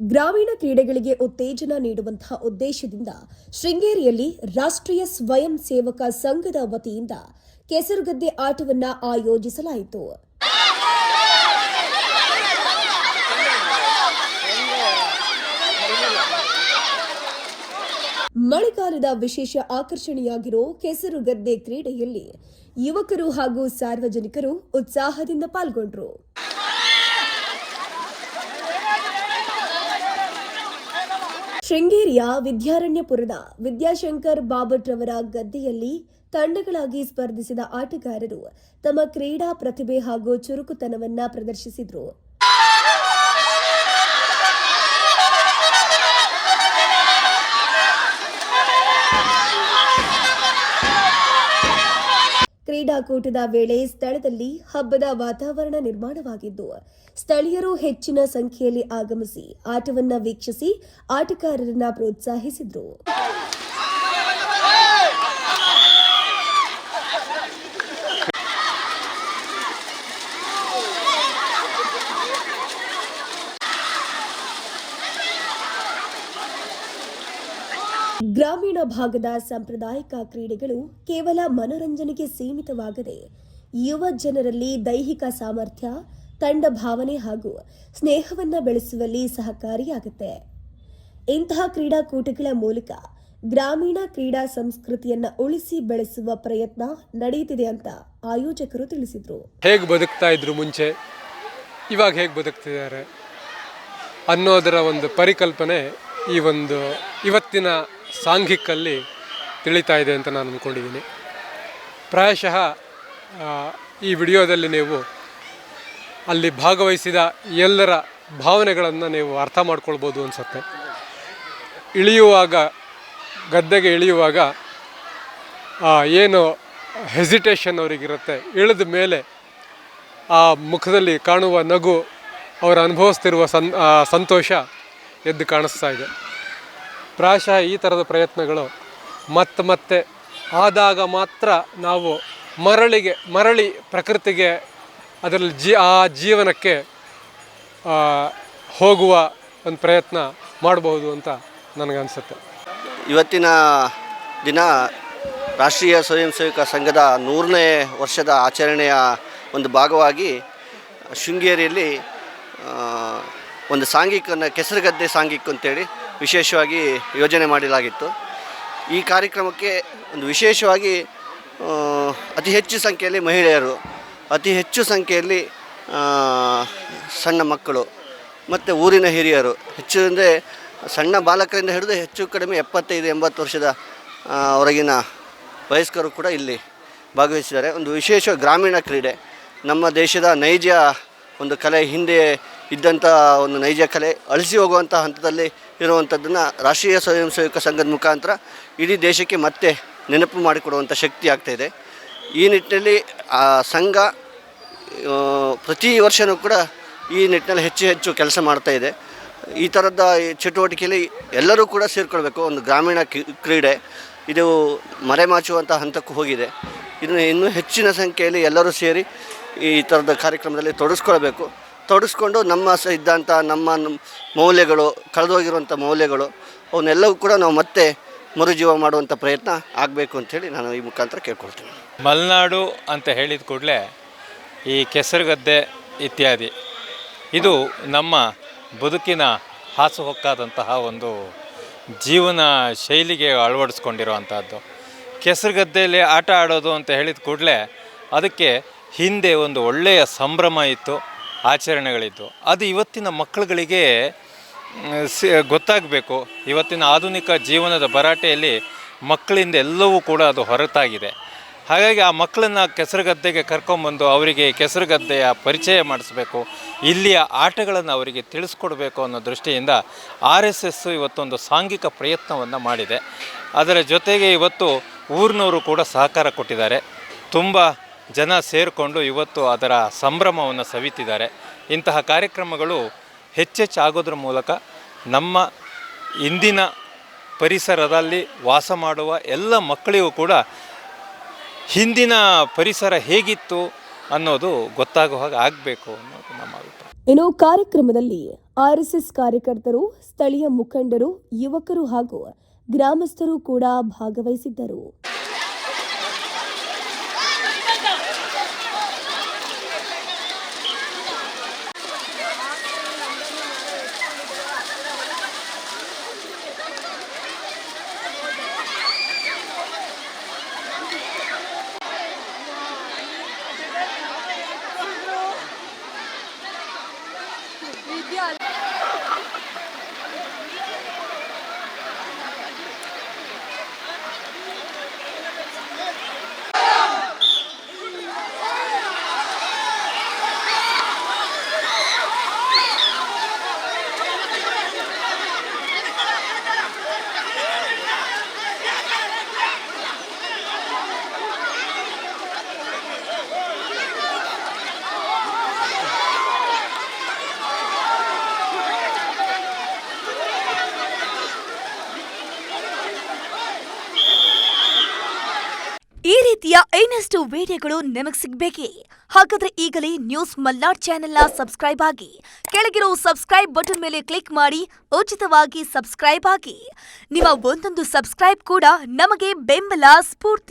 ಗ್ರಾಮೀಣ ಕ್ರೀಡೆಗಳಿಗೆ ಉತ್ತೇಜನ ನೀಡುವಂತಹ ಉದ್ದೇಶದಿಂದ ಶೃಂಗೇರಿಯಲ್ಲಿ ರಾಷ್ಟ್ರೀಯ ಸ್ವಯಂ ಸೇವಕ ಸಂಘದ ವತಿಯಿಂದ ಕೆಸರುಗದ್ದೆ ಆಟವನ್ನು ಆಯೋಜಿಸಲಾಯಿತು. ಮಳೆಗಾಲದ ವಿಶೇಷ ಆಕರ್ಷಣೆಯಾಗಿರೋ ಕೆಸರುಗದ್ದೆ ಕ್ರೀಡೆಯಲ್ಲಿ ಯುವಕರು ಹಾಗೂ ಸಾರ್ವಜನಿಕರು ಉತ್ಸಾಹದಿಂದ ಪಾಲ್ಗೊಂಡರು. ಶೃಂಗೇರಿಯ ವಿದ್ಯಾರಣ್ಯಪುರದ ವಿದ್ಯಾಶಂಕರ್ ಬಾಬಟ್ ರವರ ಗದ್ದೆಯಲ್ಲಿ ತಂಡಗಳಾಗಿ ಸ್ಪರ್ಧಿಸಿದ ಆಟಗಾರರು ತಮ್ಮ ಕ್ರೀಡಾ ಪ್ರತಿಭೆ ಹಾಗೂ ಚುರುಕುತನವನ್ನು ಪ್ರದರ್ಶಿಸಿದರು. ಕ್ರೀಡಾಕೂಟದ ವೇಳೆ ಸ್ಥಳದಲ್ಲಿ ಹಬ್ಬದ ವಾತಾವರಣ ನಿರ್ಮಾಣವಾಗಿದ್ದು, ಸ್ಥಳೀಯರು ಹೆಚ್ಚಿನ ಸಂಖ್ಯೆಯಲ್ಲಿ ಆಗಮಿಸಿ ಆಟವನ್ನು ವೀಕ್ಷಿಸಿ ಆಟಗಾರರನ್ನು ಪ್ರೋತ್ಸಾಹಿಸಿದರು. ಗ್ರಾಮೀಣ ಭಾಗದ ಸಾಂಪ್ರದಾಯಿಕ ಕ್ರೀಡೆಗಳು ಕೇವಲ ಮನೋರಂಜನೆಗೆ ಸೀಮಿತವಾಗದೆ ಯುವ ಜನರಲ್ಲಿ ದೈಹಿಕ ಸಾಮರ್ಥ್ಯ, ತಂಡ ಭಾವನೆ ಹಾಗೂ ಸ್ನೇಹವನ್ನು ಬೆಳೆಸುವಲ್ಲಿ ಸಹಕಾರಿಯಾಗುತ್ತೆ. ಇಂತಹ ಕ್ರೀಡಾಕೂಟಗಳ ಮೂಲಕ ಗ್ರಾಮೀಣ ಕ್ರೀಡಾ ಸಂಸ್ಕೃತಿಯನ್ನು ಉಳಿಸಿ ಬೆಳೆಸುವ ಪ್ರಯತ್ನ ನಡೆಯುತ್ತಿದೆ ಅಂತ ಆಯೋಜಕರು ತಿಳಿಸಿದರು. ಹೇಗೆ ಬದುಕ್ತಾ ಇದ್ರು ಮುಂಚೆ, ಇವಾಗ ಹೇಗೆ ಬದುಕ್ತಿದ್ದಾರೆ ಅನ್ನೋದರ ಒಂದು ಪರಿಕಲ್ಪನೆ ಇವತ್ತಿನ ಸಾಂಘಿಕಲ್ಲಿ ತಿಳಿತಾ ಇದೆ ಅಂತ ನಾನು ಅಂದ್ಕೊಂಡಿದ್ದೀನಿ. ಪ್ರಾಯಶಃ ಈ ವಿಡಿಯೋದಲ್ಲಿ ನೀವು ಅಲ್ಲಿ ಭಾಗವಹಿಸಿದ ಎಲ್ಲರ ಭಾವನೆಗಳನ್ನು ನೀವು ಅರ್ಥ ಮಾಡ್ಕೊಳ್ಬೋದು ಅನಿಸುತ್ತೆ. ಗದ್ದೆಗೆ ಇಳಿಯುವಾಗ ಏನು ಹೆಸಿಟೇಷನ್ ಅವರಿಗಿರುತ್ತೆ, ಇಳಿದ ಮೇಲೆ ಆ ಮುಖದಲ್ಲಿ ಕಾಣುವ ನಗು, ಅವರು ಅನುಭವಿಸ್ತಿರುವ ಸಂತೋಷ ಎದ್ದು ಕಾಣಿಸ್ತಾ ಇದೆ. ಪ್ರಾಯಶಃ ಈ ಥರದ ಪ್ರಯತ್ನಗಳು ಮತ್ತೆ ಆದಾಗ ಮಾತ್ರ ನಾವು ಮರಳಿ ಪ್ರಕೃತಿಗೆ, ಅದರಲ್ಲಿ ಆ ಜೀವನಕ್ಕೆ ಹೋಗುವ ಒಂದು ಪ್ರಯತ್ನ ಮಾಡಬಹುದು ಅಂತ ನನಗನ್ಸುತ್ತೆ. ಇವತ್ತಿನ ದಿನ ರಾಷ್ಟ್ರೀಯ ಸ್ವಯಂ ಸೇವಕ ಸಂಘದ 100ನೇ ವರ್ಷದ ಆಚರಣೆಯ ಒಂದು ಭಾಗವಾಗಿ ಶೃಂಗೇರಿಯಲ್ಲಿ ಒಂದು ಕೆಸರುಗದ್ದೆ ಸಾಂಘಿಕ ಅಂತೇಳಿ ವಿಶೇಷವಾಗಿ ಯೋಜನೆ ಮಾಡಲಾಗಿತ್ತು. ಈ ಕಾರ್ಯಕ್ರಮಕ್ಕೆ ಒಂದು ವಿಶೇಷವಾಗಿ ಅತಿ ಹೆಚ್ಚು ಸಂಖ್ಯೆಯಲ್ಲಿ ಮಹಿಳೆಯರು, ಅತಿ ಹೆಚ್ಚು ಸಂಖ್ಯೆಯಲ್ಲಿ ಸಣ್ಣ ಮಕ್ಕಳು ಮತ್ತು ಊರಿನ ಹಿರಿಯರು, ಹೆಚ್ಚು ಅಂದರೆ ಸಣ್ಣ ಬಾಲಕರಿಂದ ಹಿಡಿದು ಹೆಚ್ಚು ಕಡಿಮೆ 75-80 ವರ್ಷದ ಹೊರಗಿನ ವಯಸ್ಕರು ಕೂಡ ಇಲ್ಲಿ ಭಾಗವಹಿಸಿದ್ದಾರೆ. ಒಂದು ವಿಶೇಷ ಗ್ರಾಮೀಣ ಕ್ರೀಡೆ, ನಮ್ಮ ದೇಶದ ನೈಜ ಒಂದು ಕಲೆ, ಹಿಂದೆ ಇದ್ದಂಥ ಒಂದು ನೈಜ ಕಲೆ ಅಳಿಸಿ ಹೋಗುವಂಥ ಹಂತದಲ್ಲಿ ಇರುವಂಥದ್ದನ್ನು ರಾಷ್ಟ್ರೀಯ ಸ್ವಯಂ ಸೇವಕ ಸಂಘದ ಮುಖಾಂತರ ಇಡೀ ದೇಶಕ್ಕೆ ಮತ್ತೆ ನೆನಪು ಮಾಡಿಕೊಡುವಂಥ ಶಕ್ತಿ ಆಗ್ತಾಯಿದೆ. ಈ ನಿಟ್ಟಿನಲ್ಲಿ ಆ ಸಂಘ ಪ್ರತಿ ವರ್ಷವೂ ಕೂಡ ಈ ನಿಟ್ಟಿನಲ್ಲಿ ಹೆಚ್ಚು ಕೆಲಸ ಮಾಡ್ತಾಯಿದೆ. ಈ ಥರದ ಚಟುವಟಿಕೆಯಲ್ಲಿ ಎಲ್ಲರೂ ಕೂಡ ಸೇರಿಕೊಳ್ಬೇಕು. ಒಂದು ಗ್ರಾಮೀಣ ಕ್ರೀಡೆ ಇದು ಮರೆಮಾಚುವಂಥ ಹಂತಕ್ಕೂ ಹೋಗಿದೆ. ಇದನ್ನು ಇನ್ನೂ ಹೆಚ್ಚಿನ ಸಂಖ್ಯೆಯಲ್ಲಿ ಎಲ್ಲರೂ ಸೇರಿ ಈ ಥರದ ಕಾರ್ಯಕ್ರಮದಲ್ಲಿ ತೊಡಗಿಸ್ಕೊಂಡು ನಮ್ಮ ಸಿದ್ಧಾಂತ, ನಮ್ಮ ಮೌಲ್ಯಗಳು, ಕಳೆದೋಗಿರುವಂಥ ಮೌಲ್ಯಗಳು ಅವನ್ನೆಲ್ಲವೂ ಕೂಡ ನಾವು ಮತ್ತೆ ಮರುಜೀವ ಮಾಡುವಂಥ ಪ್ರಯತ್ನ ಆಗಬೇಕು ಅಂಥೇಳಿ ನಾನು ಈ ಮುಖಾಂತರ ಕೇಳ್ಕೊಳ್ತೀನಿ. ಮಲೆನಾಡು ಅಂತ ಹೇಳಿದ ಕೂಡಲೇ ಈ ಕೆಸರುಗದ್ದೆ ಇತ್ಯಾದಿ ಇದು ನಮ್ಮ ಬದುಕಿನ ಹಾಸುಹೊಕ್ಕಾದಂತಹ ಒಂದು ಜೀವನ ಶೈಲಿಗೆ ಅಳವಡಿಸ್ಕೊಂಡಿರುವಂಥದ್ದು. ಕೆಸರುಗದ್ದೆಯಲ್ಲಿ ಆಟ ಆಡೋದು ಅಂತ ಹೇಳಿದ ಕೂಡಲೇ ಅದಕ್ಕೆ ಹಿಂದೆ ಒಂದು ಒಳ್ಳೆಯ ಸಂಭ್ರಮ ಇತ್ತು, ಆಚರಣೆಗಳಿದ್ದು. ಅದು ಇವತ್ತಿನ ಮಕ್ಕಳುಗಳಿಗೆ ಗೊತ್ತಾಗಬೇಕು. ಇವತ್ತಿನ ಆಧುನಿಕ ಜೀವನದ ಭರಾಟೆಯಲ್ಲಿ ಮಕ್ಕಳಿಂದ ಎಲ್ಲವೂ ಕೂಡ ಅದು ಹೊರತಾಗಿದೆ. ಹಾಗಾಗಿ ಆ ಮಕ್ಕಳನ್ನು ಕೆಸರುಗದ್ದೆಗೆ ಕರ್ಕೊಂಬಂದು ಅವರಿಗೆ ಕೆಸರುಗದ್ದೆಯ ಪರಿಚಯ ಮಾಡಿಸ್ಬೇಕು, ಇಲ್ಲಿಯ ಆಟಗಳನ್ನು ಅವರಿಗೆ ತಿಳಿಸ್ಕೊಡ್ಬೇಕು ಅನ್ನೋ ದೃಷ್ಟಿಯಿಂದ RSS ಇವತ್ತೊಂದು ಸಾಂಘಿಕ ಪ್ರಯತ್ನವನ್ನು ಮಾಡಿದೆ. ಅದರ ಜೊತೆಗೆ ಇವತ್ತು ಊರಿನವರು ಕೂಡ ಸಹಕಾರ ಕೊಟ್ಟಿದ್ದಾರೆ. ತುಂಬ ಜನ ಸೇರಿಕೊಂಡು ಇವತ್ತು ಅದರ ಸಂಭ್ರಮವನ್ನು ಸವಿತಿದ್ದಾರೆ. ಇಂತಹ ಕಾರ್ಯಕ್ರಮಗಳು ಹೆಚ್ಚಾಗೋದ್ರ ಮೂಲಕ ನಮ್ಮ ಇಂದಿನ ಪರಿಸರದಲ್ಲಿ ವಾಸ ಮಾಡುವ ಎಲ್ಲ ಮಕ್ಕಳಿಗೂ ಕೂಡ ಹಿಂದಿನ ಪರಿಸರ ಹೇಗಿತ್ತು ಅನ್ನೋದು ಗೊತ್ತಾಗೋ ಹಾಗೆ ಆಗಬೇಕು ಅನ್ನೋದು ನಮ್ಮ ಅಭಿಪ್ರಾಯ. ಇನ್ನು ಕಾರ್ಯಕ್ರಮದಲ್ಲಿ ಆರ್ಎಸ್ಎಸ್ ಕಾರ್ಯಕರ್ತರು, ಸ್ಥಳೀಯ ಮುಖಂಡರು, ಯುವಕರು ಹಾಗೂ ಗ್ರಾಮಸ್ಥರು ಕೂಡ ಭಾಗವಹಿಸಿದ್ದರು. ಈ ರೀತಿಯ ಇನ್ನಷ್ಟು ವಿಡಿಯೋಗಳು ನಿಮಗೆ ಸಿಗಬೇಕೇ? ಹಾಗಾದ್ರೆ ಈಗಲೇ ನ್ಯೂಸ್ ಮಲ್ನಾಡ್ ಚಾನೆಲ್ನ ಸಬ್ಸ್ಕ್ರೈಬ್ ಆಗಿ, ಕೆಳಗಿರೋ ಸಬ್ಸ್ಕ್ರೈಬ್ ಬಟನ್ ಮೇಲೆ ಕ್ಲಿಕ್ ಮಾಡಿ ಉಚಿತವಾಗಿ ಸಬ್ಸ್ಕ್ರೈಬ್ ಆಗಿ. ನಿಮ್ಮ ಒಂದೊಂದು ಸಬ್ಸ್ಕ್ರೈಬ್ ಕೂಡ ನಮಗೆ ಬೆಂಬಲ, ಸ್ಫೂರ್ತಿ.